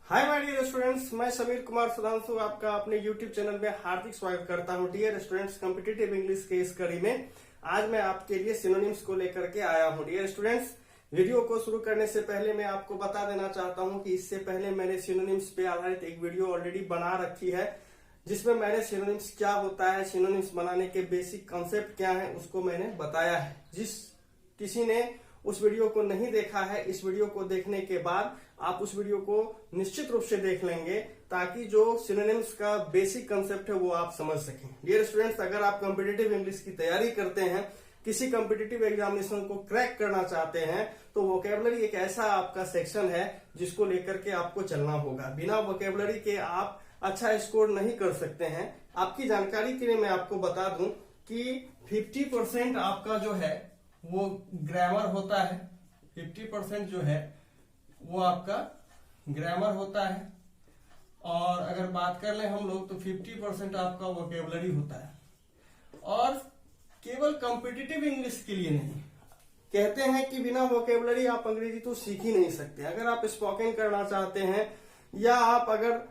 Hi my dear students, मैं समीर कुमार सुधांशु आपका अपने यूट्यूब चैनल में हार्दिक स्वागत करता हूं। डियर स्टूडेंट्स, कॉम्पिटिटिव इंग्लिश के इस कड़ी में आज मैं आपके लिए सिनोनिम्स को लेकर के आया हूं। डियर स्टूडेंट्स, वीडियो को शुरू करने से पहले मैं आपको बता देना चाहता हूं कि इससे पहले मैंने सिनोनिम्स पे आधारित एक वीडियो ऑलरेडी बना रखी है, जिसमें मैंने सिनोनिम्स क्या होता है, सिनोनिम्स बनाने के बेसिक कॉन्सेप्ट क्या है, उसको मैंने बताया है। जिस किसी ने उस वीडियो को नहीं देखा है, इस वीडियो को देखने के बाद आप उस वीडियो को निश्चित रूप से देख लेंगे, ताकि जो सिनोनिम्स का बेसिक कंसेप्ट है वो आप समझ सकें। डियर स्टूडेंट्स, अगर आप कॉम्पिटिटिव इंग्लिश की तैयारी करते हैं, किसी कॉम्पिटिटिव एग्जामिनेशन को क्रैक करना चाहते हैं, तो वोकेबलरी एक ऐसा आपका सेक्शन है जिसको लेकर के आपको चलना होगा। बिना वोकेबलरी के आप अच्छा स्कोर नहीं कर सकते हैं। आपकी जानकारी के लिए मैं आपको बता दूं कि 50% आपका जो है वो ग्रामर होता है। 50% जो है वो आपका ग्रामर होता है, और अगर बात कर ले हम लोग तो 50% आपका वोकेबलरी होता है। और केवल कॉम्पिटिटिव इंग्लिश के लिए नहीं, कहते हैं कि बिना वोकेबलरी आप अंग्रेजी तो सीख ही नहीं सकते। अगर आप स्पोकन करना चाहते हैं या आप अगर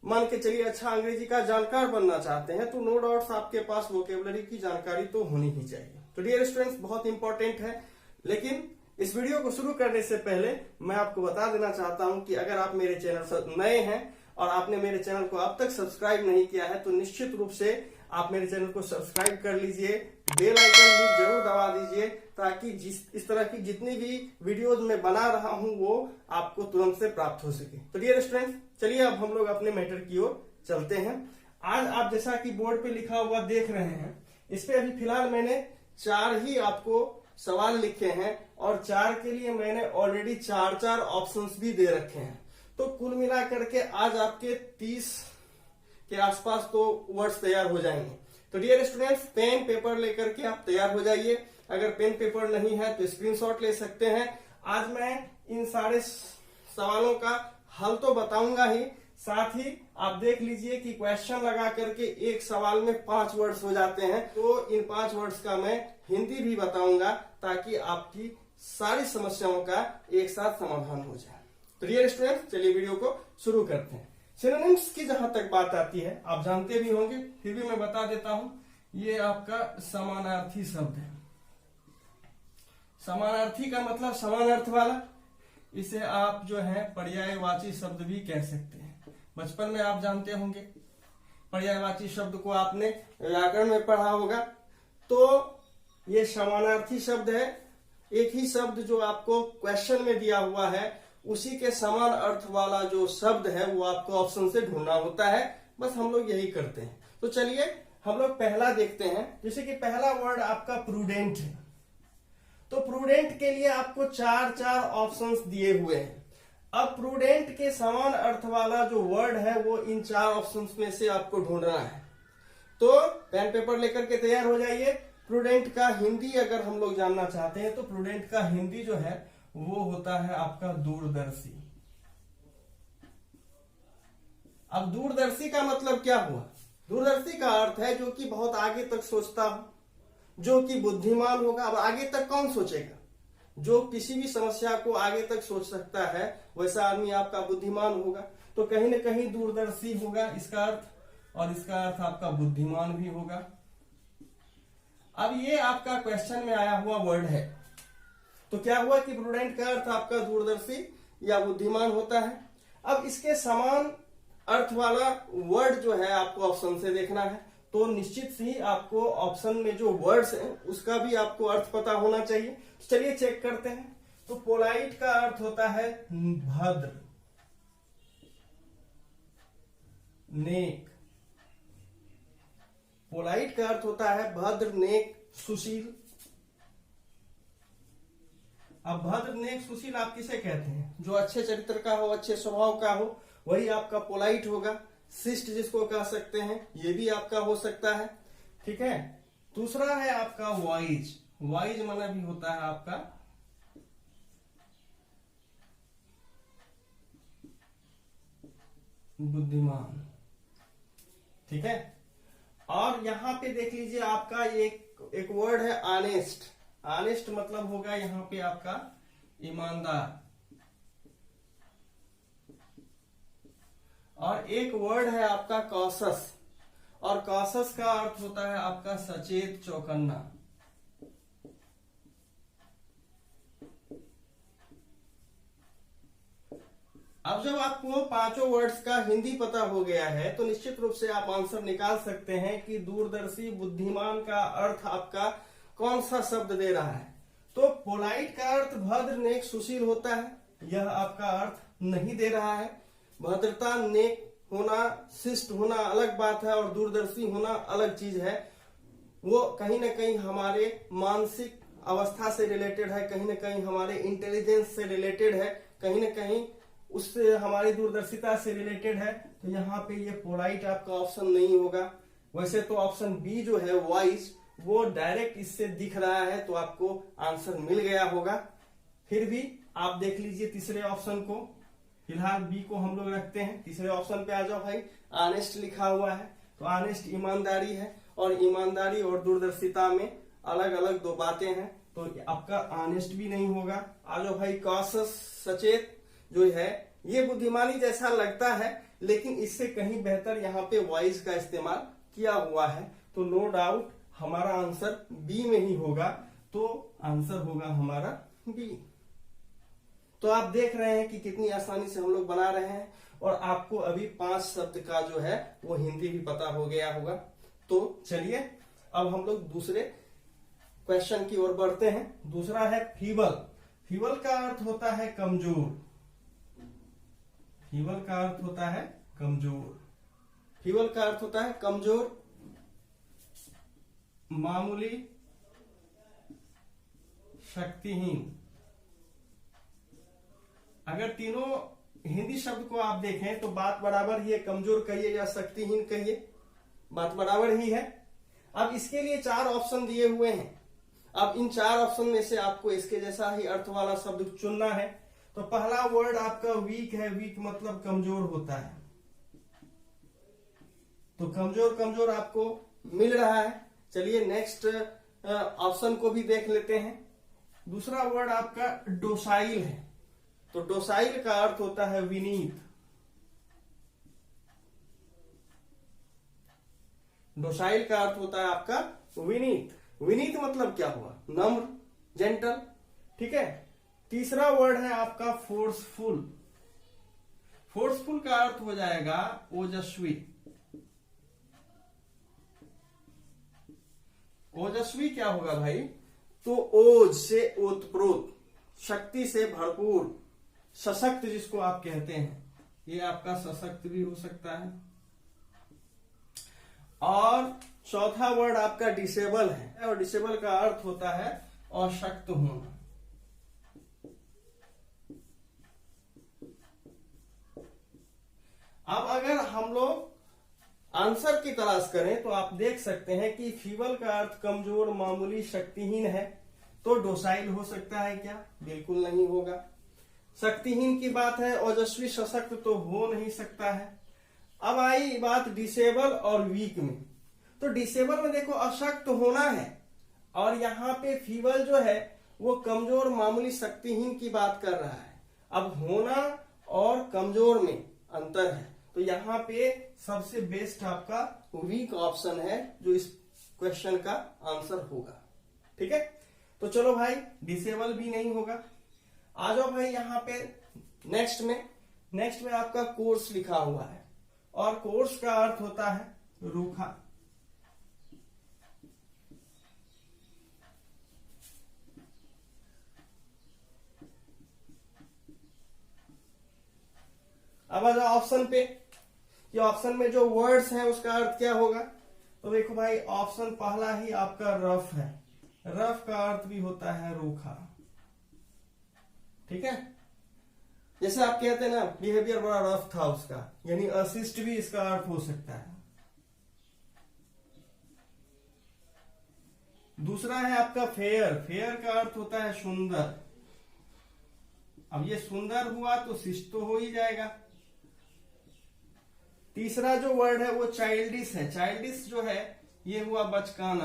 मान के चलिए अच्छा अंग्रेजी का जानकार बनना चाहते हैं, तो नो डाउट्स आपके पास वोकेबलरी की जानकारी तो होनी ही चाहिए। तो डियर स्टूडेंट्स, बहुत इंपॉर्टेंट है। लेकिन इस वीडियो को शुरू करने से पहले मैं आपको बता देना चाहता हूं कि अगर आप मेरे चैनल पर नए हैं और आपने मेरे चैनल को अब तक सब्सक्राइब नहीं किया है, तो निश्चित रूप से आप मेरे चैनल को सब्सक्राइब कर लीजिए, बेल आइकन भी जरूर दबा दीजिए, ताकि इस तरह की जितनी भी वीडियोज मैं बना रहा हूं वो आपको तुरंत से प्राप्त हो सके। तो डियर स्टूडेंट्स, चलिए अब हम लोग अपने मैटर की ओर चलते हैं। आज आप जैसा कि बोर्ड पे लिखा हुआ देख रहे हैं, इस पे अभी फिलहाल मैंने 4 ही आपको सवाल लिखे हैं, और 4 के लिए मैंने ऑलरेडी 4 ऑप्शंस भी दे रखे हैं। तो कुल मिला करके आज आपके 30 के आसपास तो वर्ड्स तैयार हो जाएंगे। तो डियर स्टूडेंट्स, पेन पेपर लेकर के आप तैयार हो जाइए। अगर पेन पेपर नहीं है तो स्क्रीनशॉट ले सकते हैं। आज मैं इन सारे सवालों का हल तो बताऊंगा ही, साथ ही आप देख लीजिए कि क्वेश्चन लगा करके एक सवाल में 5 वर्ड्स हो जाते हैं। तो इन 5 वर्ड्स का मैं हिंदी भी बताऊंगा, ताकि आपकी सारी समस्याओं का एक साथ समाधान हो जाए। तो डियर स्टूडेंट्स, चलिए वीडियो को शुरू करते हैं। सिनोनिम्स की जहां तक बात आती है, आप जानते भी होंगे, फिर भी मैं बता देता हूं। ये आपका समानार्थी शब्द है। समानार्थी का मतलब समान अर्थ वाला। इसे आप जो है पर्यायवाची शब्द भी कह सकते हैं। बचपन में आप जानते होंगे, पर्यायवाची शब्द को आपने व्याकरण में पढ़ा होगा। तो ये समानार्थी शब्द है। एक ही शब्द जो आपको क्वेश्चन में दिया हुआ है, उसी के समान अर्थ वाला जो शब्द है वो आपको ऑप्शन से ढूंढना होता है। बस हम लोग यही करते हैं। तो चलिए हम लोग पहला देखते हैं। जैसे कि पहला वर्ड आपका प्रूडेंट है। तो प्रूडेंट के लिए आपको 4 ऑप्शंस दिए हुए हैं। अब प्रूडेंट के समान अर्थ वाला जो वर्ड है वो इन 4 ऑप्शंस में से आपको ढूंढना है। तो पेन पेपर लेकर के तैयार हो जाइए। प्रूडेंट का हिंदी अगर हम लोग जानना चाहते हैं, तो प्रूडेंट का हिंदी जो है वो होता है आपका दूरदर्शी। अब दूरदर्शी का मतलब क्या हुआ? दूरदर्शी का अर्थ है जो कि बहुत आगे तक सोचता हो, जो कि बुद्धिमान होगा। अब आगे तक कौन सोचेगा? जो किसी भी समस्या को आगे तक सोच सकता है, वैसा आदमी आपका बुद्धिमान होगा। तो कहीं ना कहीं दूरदर्शी होगा इसका अर्थ, और इसका अर्थ आपका बुद्धिमान भी होगा। अब ये आपका क्वेश्चन में आया हुआ वर्ड है। तो क्या हुआ कि प्रूडेंट का अर्थ आपका दूरदर्शी या बुद्धिमान होता है। अब इसके समान अर्थ वाला वर्ड जो है आपको ऑप्शन से देखना है। तो निश्चित ही आपको ऑप्शन में जो वर्ड्स हैं उसका भी आपको अर्थ पता होना चाहिए। तो चलिए चेक करते हैं। तो पोलाइट का अर्थ होता है भद्र, नेक। पोलाइट का अर्थ होता है भद्र, नेक, सुशील। अब भद्र, नेक, सुशील आप किसे कहते हैं? जो अच्छे चरित्र का हो, अच्छे स्वभाव का हो, वही आपका पोलाइट होगा। शिष्ट जिसको कह सकते हैं, ये भी आपका हो सकता है। ठीक है। दूसरा है आपका वाइज। वाइज माना भी होता है आपका बुद्धिमान। ठीक है। और यहां पे देख लीजिए आपका एक वर्ड है ऑनेस्ट। ऑनेस्ट मतलब होगा यहां पे आपका ईमानदार। और एक वर्ड है आपका कॉशस, और कॉशस का अर्थ होता है आपका सचेत, चौकन्ना। अब जब आपको पांचों वर्ड्स का हिंदी पता हो गया है तो निश्चित रूप से आप आंसर निकाल सकते हैं कि दूरदर्शी, बुद्धिमान का अर्थ आपका कौन सा शब्द दे रहा है। तो पोलाइट का अर्थ भद्र, नेक, सुशील होता है, यह आपका अर्थ नहीं दे रहा है। भद्रता, नेक होना, शिष्ट होना अलग बात है, और दूरदर्शी होना अलग चीज है। वो कहीं ना कहीं हमारे मानसिक अवस्था से रिलेटेड है, कहीं ना कहीं हमारे इंटेलिजेंस से रिलेटेड है, कहीं ना कहीं उससे हमारी दूरदर्शिता से रिलेटेड है। तो यहाँ पे ये पोलाइट आपका ऑप्शन नहीं होगा। वैसे तो ऑप्शन बी जो है वाइज, वो डायरेक्ट इससे दिख रहा है, तो आपको आंसर मिल गया होगा। फिर भी आप देख लीजिए तीसरे ऑप्शन को, फिलहाल बी को हम लोग रखते हैं। तीसरे ऑप्शन पे आ जाओ भाई, ऑनेस्ट लिखा हुआ है, तो ऑनेस्ट ईमानदारी है, और ईमानदारी और दूरदर्शिता में अलग अलग दो बातें हैं, तो आपका ऑनेस्ट भी नहीं होगा। आ जाओ भाई, कॉशस, सचेत जो है ये बुद्धिमानी जैसा लगता है, लेकिन इससे कहीं बेहतर यहाँ पे वॉइस का इस्तेमाल किया हुआ है। तो नो डाउट हमारा आंसर बी में ही होगा, तो आंसर होगा हमारा बी। तो आप देख रहे हैं कि कितनी आसानी से हम लोग बना रहे हैं, और आपको अभी 5 शब्द का जो है वो हिंदी भी पता हो गया होगा। तो चलिए अब हम लोग दूसरे क्वेश्चन की ओर बढ़ते हैं। दूसरा है फीबल। फीबल का अर्थ होता है कमजोर। फीबल का अर्थ होता है कमजोर। फीबल का अर्थ होता है कमजोर, मामूली, शक्तिहीन। अगर तीनों हिंदी शब्द को आप देखें तो बात बराबर ही है, कमजोर कहिए या शक्तिहीन कहिए, बात बराबर ही है। अब इसके लिए 4 ऑप्शन दिए हुए हैं। अब इन 4 ऑप्शन में से आपको इसके जैसा ही अर्थ वाला शब्द चुनना है। तो पहला वर्ड आपका वीक है, वीक मतलब कमजोर होता है, तो कमजोर कमजोर आपको मिल रहा है। चलिए नेक्स्ट ऑप्शन को भी देख लेते हैं। दूसरा वर्ड आपका डोसाइल है, तो डोसाइल का अर्थ होता है विनीत। डोसाइल का अर्थ होता है आपका विनीत। विनीत मतलब क्या हुआ? नम्र, जेंटल, ठीक है। तीसरा वर्ड है आपका फोर्सफुल। फोर्सफुल का अर्थ हो जाएगा ओजस्वी। ओजस्वी क्या होगा भाई? तो ओज से ओतप्रोत, शक्ति से भरपूर, सशक्त जिसको आप कहते हैं, ये आपका सशक्त भी हो सकता है। और चौथा वर्ड आपका डिसेबल है, और डिसेबल का अर्थ होता है अशक्त होना। अब अगर हम लोग आंसर की तलाश करें तो आप देख सकते हैं कि फीबल का अर्थ कमजोर, मामूली, शक्तिहीन है, तो डोसाइल हो सकता है क्या? बिल्कुल नहीं होगा। शक्तिहीन की बात है, ओजस्वी, सशक्त तो हो नहीं सकता है। अब आई बात डिसेबल और वीक में, तो डिसेबल में देखो अशक्त होना है, और यहाँ पे फीबल जो है वो कमजोर, मामूली, शक्तिहीन की बात कर रहा है। अब होना और कमजोर में अंतर है, तो यहाँ पे सबसे बेस्ट आपका वीक ऑप्शन है जो इस क्वेश्चन का आंसर होगा। ठीक है, तो चलो भाई डिसेबल भी नहीं होगा। आ जाओ भाई यहाँ पे नेक्स्ट में आपका कोर्स लिखा हुआ है, और कोर्स का अर्थ होता है रूखा। अब आ जाओ ऑप्शन पे, ये ऑप्शन में जो वर्ड्स हैं उसका अर्थ क्या होगा? तो देखो भाई ऑप्शन पहला ही आपका रफ है। रफ का अर्थ भी होता है रूखा। ठीक है, जैसे आप कहते हैं ना बिहेवियर बड़ा रफ था उसका, यानी अशिष्ट भी इसका अर्थ हो सकता है। दूसरा है आपका फेयर। फेयर का अर्थ होता है सुंदर। अब ये सुंदर हुआ तो शिष्ट तो हो ही जाएगा। तीसरा जो वर्ड है वो चाइल्डिश है। चाइल्डिश जो है ये हुआ बचकाना,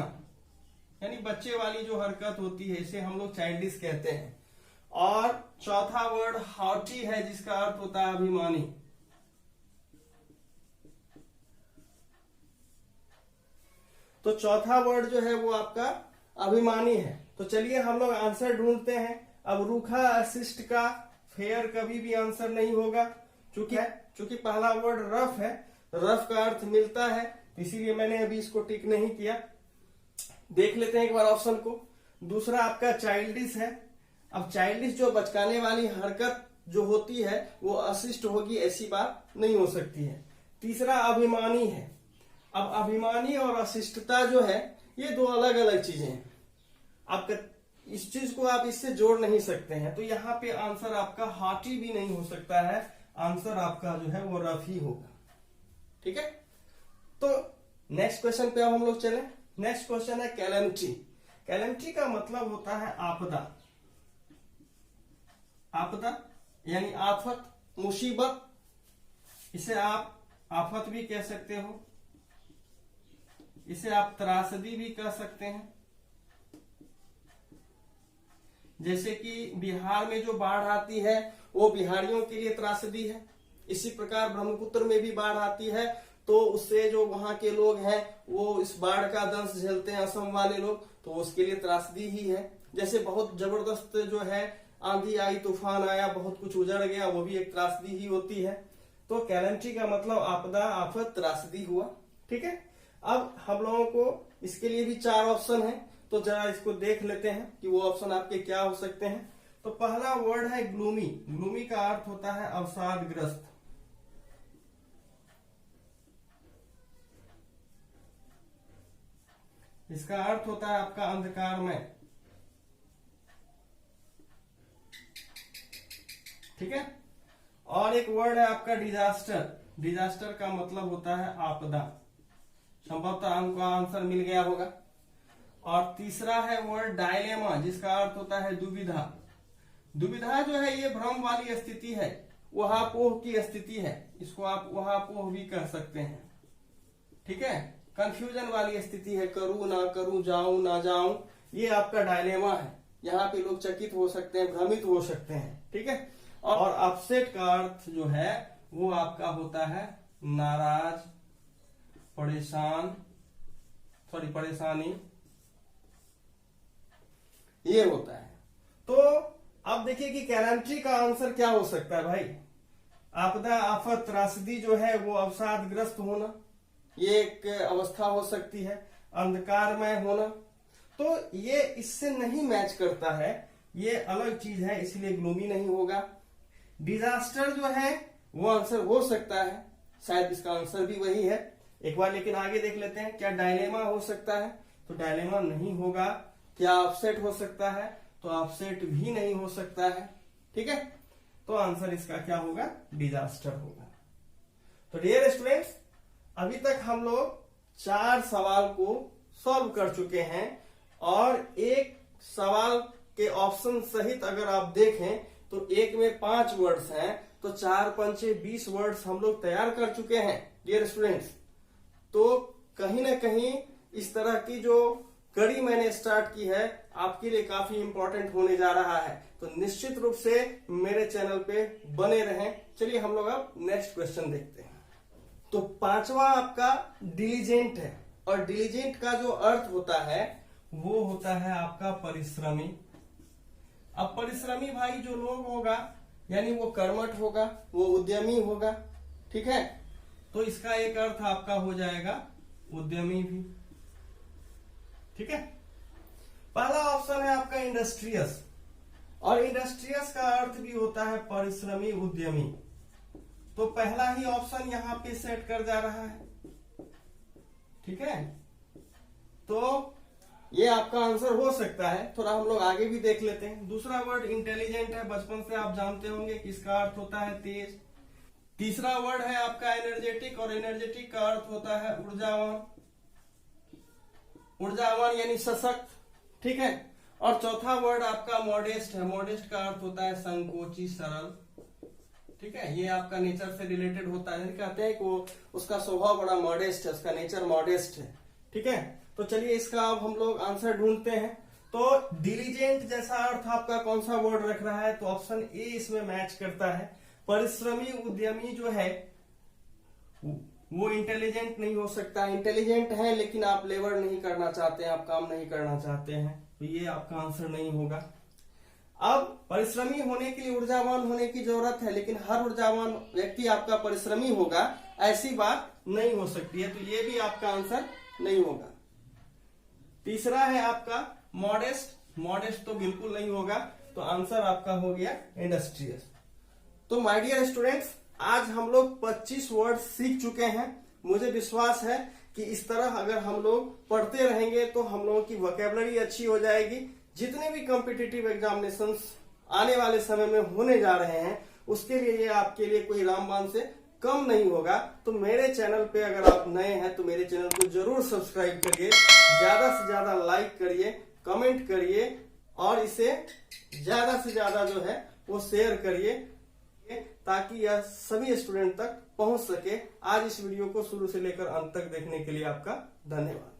यानी बच्चे वाली जो हरकत होती है इसे हम लोग चाइल्डिश कहते हैं। और चौथा वर्ड हॉटी है, जिसका अर्थ होता है अभिमानी। तो चौथा वर्ड जो है वो आपका अभिमानी है। तो चलिए हम लोग आंसर ढूंढते हैं। अब रूखा अशिष्ट का फेयर कभी भी आंसर नहीं होगा, चूंकि पहला वर्ड रफ है, रफ का अर्थ मिलता है, इसीलिए मैंने अभी इसको टिक नहीं किया। देख लेते हैं एक बार ऑप्शन को। दूसरा आपका चाइल्डिश है। अब चाइल्डिश जो बचकाने वाली हरकत जो होती है वो अशिष्ट होगी, ऐसी बात नहीं हो सकती है। तीसरा अभिमानी है। अब अभिमानी और अशिष्टता जो है ये दो अलग अलग चीजें हैं। आपका इस चीज को आप इससे जोड़ नहीं सकते हैं, तो यहाँ पे आंसर आपका हार्टी भी नहीं हो सकता है, आंसर आपका जो है वो रफ ही होगा। ठीक है, तो नेक्स्ट क्वेश्चन पे अब हम लोग चले। नेक्स्ट क्वेश्चन है कैलेमिटी। कैलेमिटी का मतलब होता है आपदा। आपदा यानी आफत, मुसीबत, इसे आप आफत भी कह सकते हो, इसे आप त्रासदी भी कह सकते हैं। जैसे कि बिहार में जो बाढ़ आती है वो बिहारियों के लिए त्रासदी है। इसी प्रकार ब्रह्मपुत्र में भी बाढ़ आती है तो उससे जो वहां के लोग हैं वो इस बाढ़ का दंश झेलते हैं, असम वाले लोग, तो उसके लिए त्रासदी ही है। जैसे बहुत जबरदस्त जो है आंधी आई, तूफान आया, बहुत कुछ उजड़ गया, वो भी एक त्रासदी ही होती है। तो कैलेमिटी का मतलब आपदा, आफत, त्रासदी हुआ। ठीक है, अब हम लोगों को इसके लिए भी 4 ऑप्शन है, तो जरा इसको देख लेते हैं कि वो ऑप्शन आपके क्या हो सकते हैं। तो पहला वर्ड है ग्लूमी। ग्लूमी का अर्थ होता है अवसादग्रस्त। इसका अर्थ होता है आपका अंधकारमय। ठीक है, और एक वर्ड है आपका डिजास्टर। डिजास्टर का मतलब होता है आपदा। संभवतः हमको आंसर मिल गया होगा। और तीसरा है वर्ड डायलेमा, जिसका अर्थ होता है दुविधा। दुविधा जो है ये भ्रम वाली स्थिति है, वहापोह की स्थिति है, इसको आप वहापोह भी कह सकते हैं। ठीक है, कंफ्यूजन वाली स्थिति है, करूं ना करूं, जाऊं ना जाऊं, ये आपका डायलेमा है। यहाँ पे लोग चकित हो सकते हैं, भ्रमित हो सकते हैं। ठीक है, और अपसेट का अर्थ जो है वो आपका होता है नाराज, परेशान, सॉरी परेशानी, ये होता है। तो अब देखिए कि कैलेमिटी का आंसर क्या हो सकता है भाई। आपदा, आफत, त्रासदी जो है वो अवसादग्रस्त होना, ये एक अवस्था हो सकती है। अंधकारमय होना, तो ये इससे नहीं मैच करता है, ये अलग चीज है, इसलिए ग्लूमी नहीं होगा। डिजास्टर जो है वो आंसर हो सकता है, शायद इसका आंसर भी वही है। एक बार लेकिन आगे देख लेते हैं, क्या डायलेमा हो सकता है, तो डायलेमा नहीं होगा। क्या अपसेट हो सकता है, तो अपसेट भी नहीं हो सकता है। ठीक है, तो आंसर इसका क्या होगा, डिजास्टर होगा। तो डियर स्टूडेंट्स, अभी तक हम लोग 4 सवाल को सॉल्व कर चुके हैं, और एक सवाल के ऑप्शन सहित अगर आप देखें तो एक में 5 वर्ड्स हैं, तो 4 पंचे 20 वर्ड्स हम लोग तैयार कर चुके हैं डियर स्टूडेंट्स। तो कहीं ना कहीं इस तरह की जो कड़ी मैंने स्टार्ट की है आपके लिए काफी इंपॉर्टेंट होने जा रहा है, तो निश्चित रूप से मेरे चैनल पे बने रहें। चलिए हम लोग अब नेक्स्ट क्वेश्चन देखते हैं। तो 5वां आपका डिलीजेंट है, और डिलीजेंट का जो अर्थ होता है वो होता है आपका परिश्रमी। अब परिश्रमी भाई जो लोग होगा यानी वो कर्मठ होगा, वो उद्यमी होगा। ठीक है, तो इसका एक अर्थ आपका हो जाएगा उद्यमी भी। ठीक है, पहला ऑप्शन है आपका इंडस्ट्रियस, और इंडस्ट्रियस का अर्थ भी होता है परिश्रमी, उद्यमी। तो पहला ही ऑप्शन यहाँ पे सेट कर जा रहा है। ठीक है, तो ये आपका आंसर हो सकता है। थोड़ा हम लोग आगे भी देख लेते हैं। दूसरा वर्ड इंटेलिजेंट है, बचपन से आप जानते होंगे कि इसका अर्थ होता है तेज। तीसरा वर्ड है आपका एनर्जेटिक, और एनर्जेटिक का अर्थ होता है ऊर्जावान। ऊर्जावान यानी सशक्त। ठीक है, और चौथा वर्ड आपका मॉडेस्ट है। मॉडेस्ट का अर्थ होता है संकोची, सरल। ठीक है, ये आपका नेचर से रिलेटेड होता है। कहते हैं कि उसका स्वभाव बड़ा मॉडेस्ट है, उसका नेचर मॉडेस्ट है। ठीक है, तो चलिए इसका अब हम लोग आंसर ढूंढते हैं। तो डिलीजेंट जैसा अर्थ आपका कौन सा वर्ड रख रहा है, तो ऑप्शन ए इसमें मैच करता है। परिश्रमी, उद्यमी जो है वो इंटेलिजेंट नहीं हो सकता। इंटेलिजेंट है लेकिन आप लेबर नहीं करना चाहते हैं, आप काम नहीं करना चाहते हैं, तो ये आपका आंसर नहीं होगा। अब परिश्रमी होने के लिए ऊर्जावान होने की जरूरत है, लेकिन हर ऊर्जावान व्यक्ति आपका परिश्रमी होगा ऐसी बात नहीं हो सकती है, तो ये भी आपका आंसर नहीं होगा। तीसरा है आपका मॉडेस्ट। मॉडेस्ट तो बिल्कुल नहीं होगा, तो आंसर आपका हो गया इंडस्ट्रियल। तो माय डियर स्टूडेंट्स, आज हम लोग 25 वर्ड सीख चुके हैं। मुझे विश्वास है कि इस तरह अगर हम लोग पढ़ते रहेंगे तो हम लोगों की वोकैबुलरी अच्छी हो जाएगी। जितने भी कॉम्पिटिटिव एग्जामिनेशंस आने वाले समय में होने जा रहे हैं उसके लिए ये आपके लिए कोई रामबाण से कम नहीं होगा। तो मेरे चैनल पे अगर आप नए हैं तो मेरे चैनल को जरूर सब्सक्राइब करिए, ज्यादा से ज्यादा लाइक करिए, कमेंट करिए और इसे ज्यादा से ज्यादा जो है वो शेयर करिए ताकि यह सभी स्टूडेंट तक पहुंच सके। आज इस वीडियो को शुरू से लेकर अंत तक देखने के लिए आपका धन्यवाद।